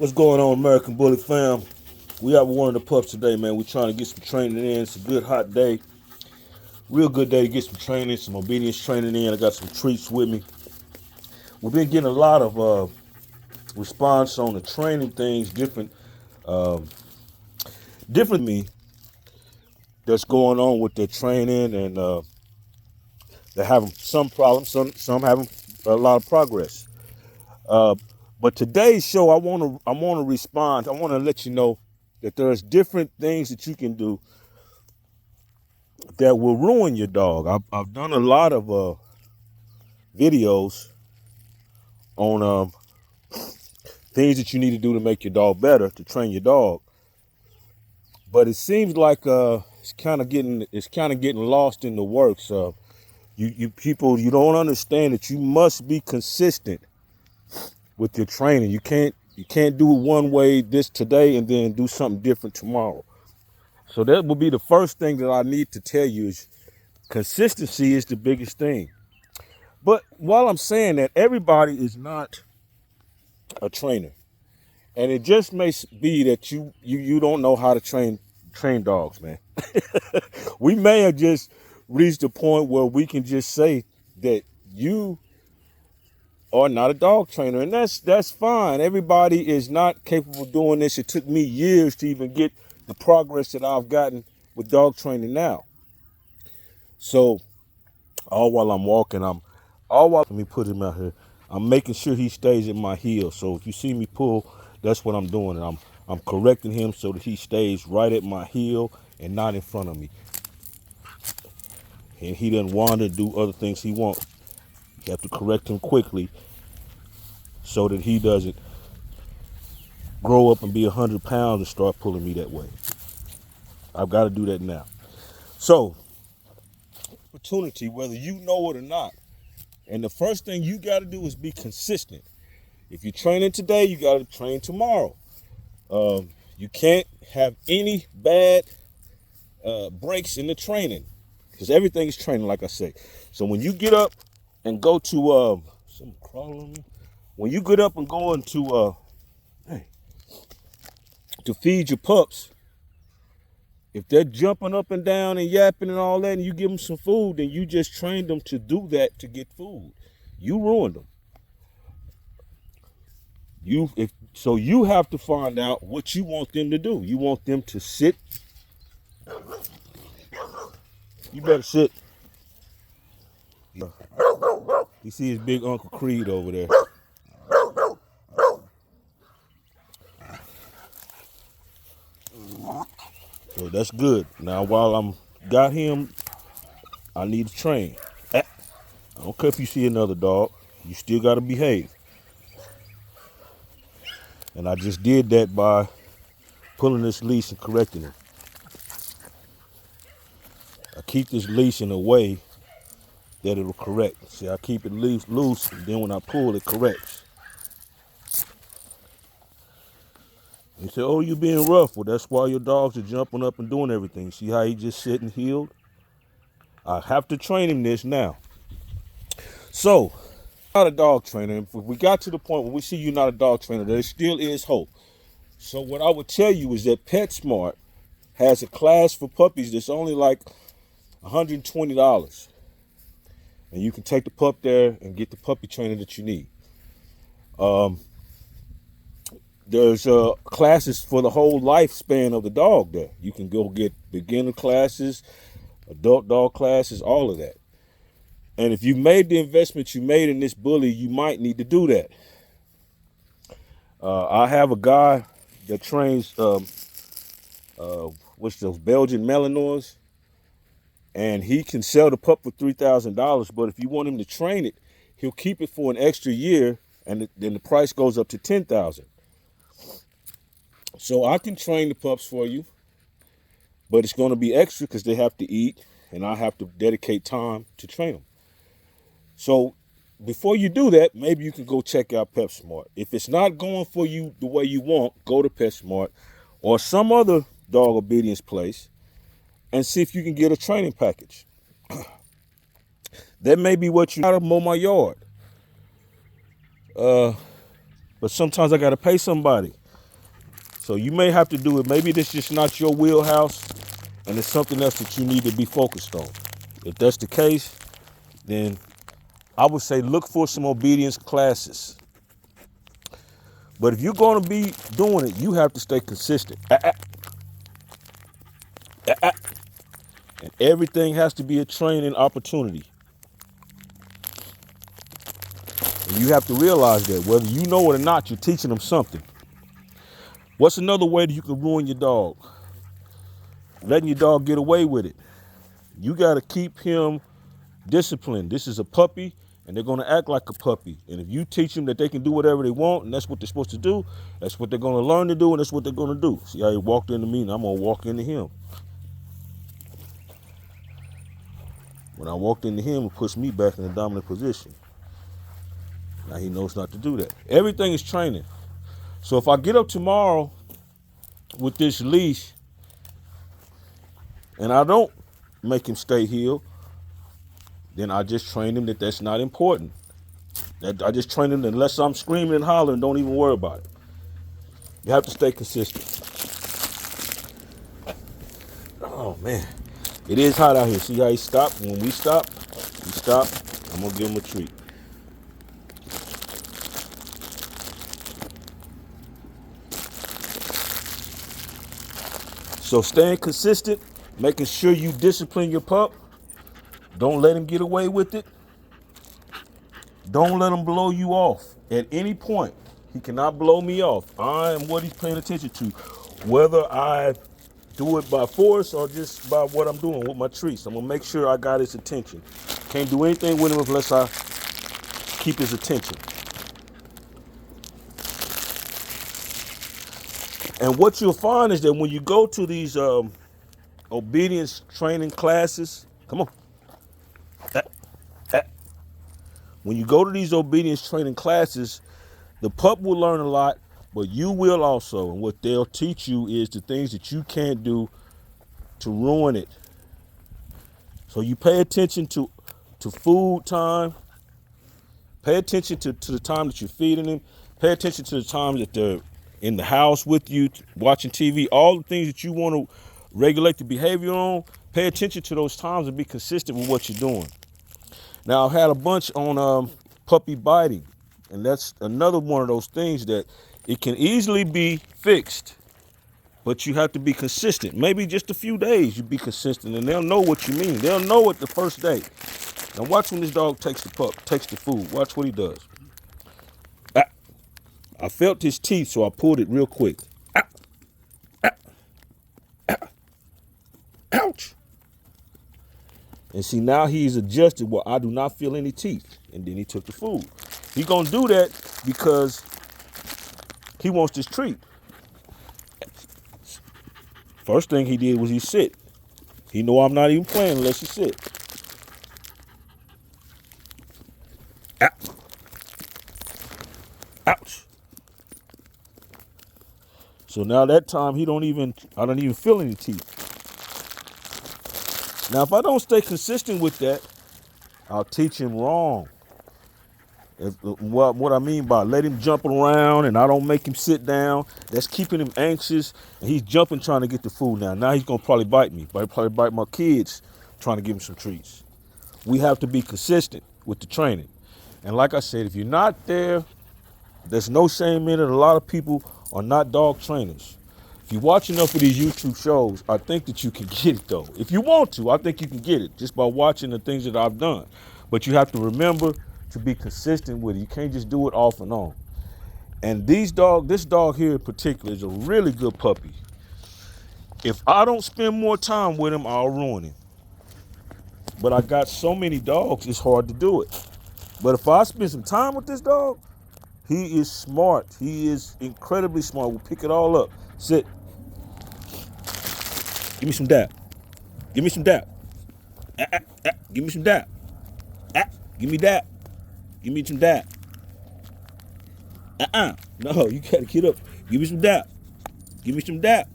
What's going on, American Bully fam? We out with one of the pups today, man. We're trying to get some training in. It's a good hot day. Real good day to get some training, some obedience training in. I got some treats with me. We've been getting a lot of response on the training things, different me that's going on with their training, and they're having some problems, some having a lot of progress. But today's show, I want to respond. I want to let you know that there's different things that you can do that will ruin your dog. I've done a lot of videos on things that you need to do to make your dog better, to train your dog. But it seems like it's kind of getting lost in the works. You people, you don't understand that you must be consistent with your training. You can't do it one way today and then do something different tomorrow. So that will be the first thing that I need to tell you is consistency is the biggest thing. But while I'm saying that, everybody is not a trainer. And it just may be that you don't know how to train dogs, man. We may have just reached a point where we can just say that you are not a dog trainer, and that's fine. Everybody is not capable of doing this. It took me years to even get the progress that I've gotten with dog training now. So all while I'm walking, let me put him out here. I'm making sure he stays at my heel. So if you see me pull, that's what I'm doing. And I'm correcting him so that he stays right at my heel and not in front of me. And he doesn't wander and do other things he wants. You have to correct him quickly so that he doesn't grow up and be 100 pounds and start pulling me that way. I've got to do that now. So, opportunity, whether you know it or not. And the first thing you got to do is be consistent. If you're training today, you got to train tomorrow. You can't have any bad breaks in the training because everything is training, like I say. So when you get up and go to some crawling, when you get up and go into to feed your pups, if they're jumping up and down and yapping and all that, and you give them some food, then you just trained them to do that to get food. You ruined them. So you have to find out what you want them to do. You want them to sit. You better sit. You see his big Uncle Creed over there. So that's good. Now while I'm got him, I need to train. I don't care if you see another dog, you still got to behave. And I just did that by pulling this leash and correcting him. I keep this leash in a way that it'll correct. See, I keep it loose, and then when I pull, it corrects. You say, oh, you're being rough. Well, that's why your dogs are jumping up and doing everything. See how he just sitting healed? I have to train him this now. So, not a dog trainer. If we got to the point where we see you're not a dog trainer, there still is hope. So what I would tell you is that PetSmart has a class for puppies that's only like $120. And you can take the pup there and get the puppy training that you need. There's classes for the whole lifespan of the dog there. You can go get beginner classes, adult dog classes, all of that. And if you made the investment you made in this bully, you might need to do that. I have a guy that trains what's those Belgian Malinois, and he can sell the pup for $3,000. But if you want him to train it, he'll keep it for an extra year, and then the price goes up to $10,000. So I can train the pups for you, but it's going to be extra because they have to eat, and I have to dedicate time to train them. So before you do that, maybe you can go check out PetSmart. If it's not going for you the way you want, go to PetSmart or some other dog obedience place and see if you can get a training package. That may be what you gotta mow my yard. But sometimes I gotta pay somebody. So you may have to do it. Maybe this is just not your wheelhouse and it's something else that you need to be focused on. If that's the case, then I would say look for some obedience classes. But if you're going to be doing it, you have to stay consistent. And everything has to be a training opportunity. And you have to realize that whether you know it or not, you're teaching them something. What's another way that you can ruin your dog? Letting your dog get away with it. You got to keep him disciplined. This is a puppy, and they're going to act like a puppy. And if you teach them that they can do whatever they want, and that's what they're supposed to do, that's what they're going to learn to do, and that's what they're going to do. See how he walked into me, and I'm going to walk into him. When I walked into him, it pushed me back in a dominant position. Now he knows not to do that. Everything is training. So if I get up tomorrow with this leash and I don't make him stay healed, then I just train him that that's not important. That I just train him that unless I'm screaming and hollering, don't even worry about it. You have to stay consistent. Oh man, it is hot out here. See how he stopped? When we stop, he stopped. I'm gonna give him a treat. So staying consistent, making sure you discipline your pup. Don't let him get away with it. Don't let him blow you off at any point. He cannot blow me off. I am what he's paying attention to. Whether I do it by force or just by what I'm doing with my treats. I'm gonna make sure I got his attention. Can't do anything with him unless I keep his attention. And what you'll find is that when you go to these obedience training classes, come on. When you go to these obedience training classes, the pup will learn a lot, but you will also. And what they'll teach you is the things that you can't do to ruin it. So you pay attention to food time. Pay attention to the time that you're feeding them. Pay attention to the time that they're in the house with you, watching TV. All the things that you want to regulate the behavior on, pay attention to those times and be consistent with what you're doing. Now, I've had a bunch on puppy biting, and that's another one of those things that it can easily be fixed, but you have to be consistent. Maybe just a few days you be consistent, and they'll know what you mean. They'll know it the first day. Now watch when this dog takes the food. Watch what he does. I felt his teeth, so I pulled it real quick. Ouch. And see, now he's adjusted where I do not feel any teeth. And then he took the food. He's going to do that because he wants this treat. First thing he did was he sit. He know I'm not even playing unless he sit. Ouch. So now that time I don't even feel any teeth. Now, if I don't stay consistent with that, I'll teach him wrong. What I mean by let him jump around and I don't make him sit down, that's keeping him anxious, and he's jumping trying to get the food now. Now he's going to probably bite me, but he'll probably bite my kids trying to give him some treats. We have to be consistent with the training. And like I said, if you're not there, there's no shame in it. A lot of people are not dog trainers. If you watch enough of these YouTube shows, I think that you can get it though. If you want to, I think you can get it just by watching the things that I've done. But you have to remember to be consistent with it. You can't just do it off and on. And this dog here in particular is a really good puppy. If I don't spend more time with him, I'll ruin him. But I got so many dogs, it's hard to do it. But if I spend some time with this dog, he is smart. He is incredibly smart. We'll pick it all up. Sit. Give me some dap. Give me some dap. Give me some dap. Give me dap. Give me some dap. No, you gotta get up. Give me some dap. Give me some dap.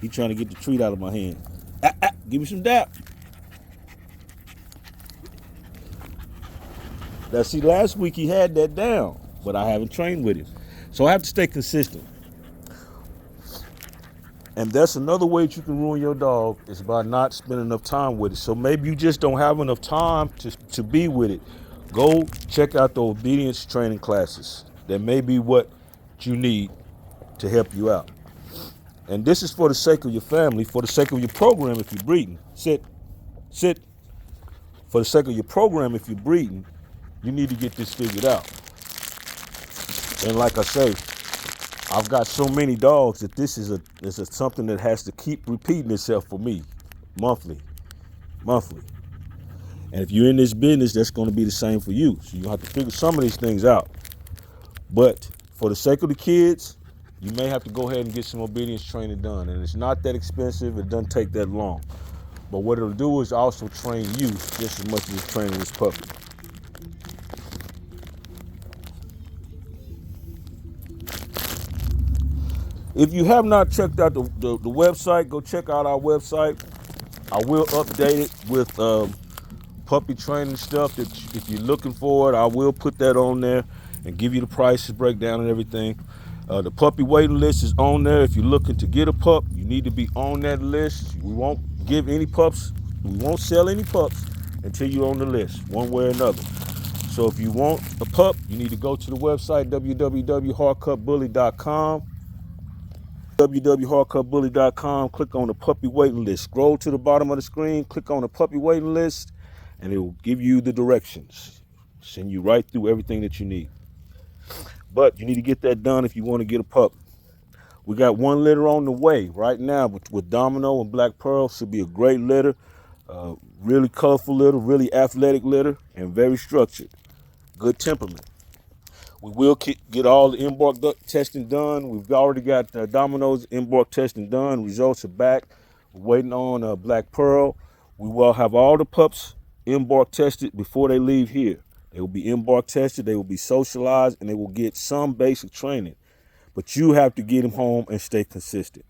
He trying to get the treat out of my hand. Give me some dap. Now, see, last week he had that down, but I haven't trained with him. So I have to stay consistent. And that's another way that you can ruin your dog is by not spending enough time with it. So maybe you just don't have enough time to be with it. Go check out the obedience training classes. That may be what you need to help you out. And this is for the sake of your family, for the sake of your program if you're breeding. Sit, sit. For the sake of your program if you're breeding, you need to get this figured out. And like I say, I've got so many dogs that this is something that has to keep repeating itself for me, monthly. And if you're in this business, that's going to be the same for you. So you have to figure some of these things out. But for the sake of the kids, you may have to go ahead and get some obedience training done. And it's not that expensive. It doesn't take that long. But what it'll do is also train you just as much as it's training this puppy. If you have not checked out the website, go check out our website. I will update it with puppy training stuff that if you're looking for it, I will put that on there and give you the prices, breakdown, and everything. The puppy waiting list is on there. If you're looking to get a pup, you need to be on that list. We won't give any pups. We won't sell any pups until you're on the list, one way or another. So if you want a pup, you need to go to the website, www.hardcutbully.com. www.hardcutbully.com, click on the puppy waiting list. Scroll to the bottom of the screen, click on the puppy waiting list, and it will give you the directions. Send you right through everything that you need. But you need to get that done if you want to get a pup. We got one litter on the way right now with Domino and Black Pearl. Should be a great litter. Really colorful litter, really athletic litter, and very structured. Good temperament. We will get all the embark testing done. We've already got Domino's embark testing done. Results are back. We're waiting on Black Pearl. We will have all the pups embark tested before they leave here. They will be embark tested. They will be socialized, and they will get some basic training. But you have to get them home and stay consistent.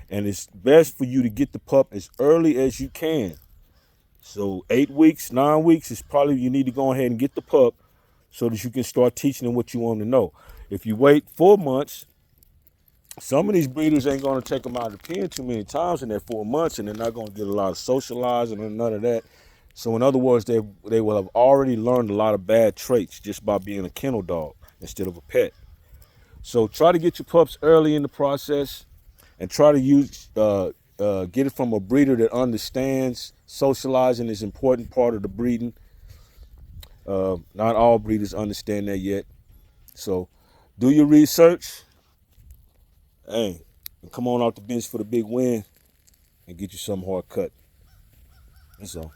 And it's best for you to get the pup as early as you can. So 8 weeks, 9 weeks is probably you need to go ahead and get the pup so that you can start teaching them what you want to know. If you wait 4 months, some of these breeders ain't going to take them out of the pen too many times in that 4 months, and they're not going to get a lot of socializing or none of that. So in other words, they will have already learned a lot of bad traits just by being a kennel dog instead of a pet. So try to get your pups early in the process, and try to get it from a breeder that understands socializing is an important part of the breeding. Not all breeders understand that yet. So do your research. Hey, and come on out the bench for the big win and get you some hard cut. That's all.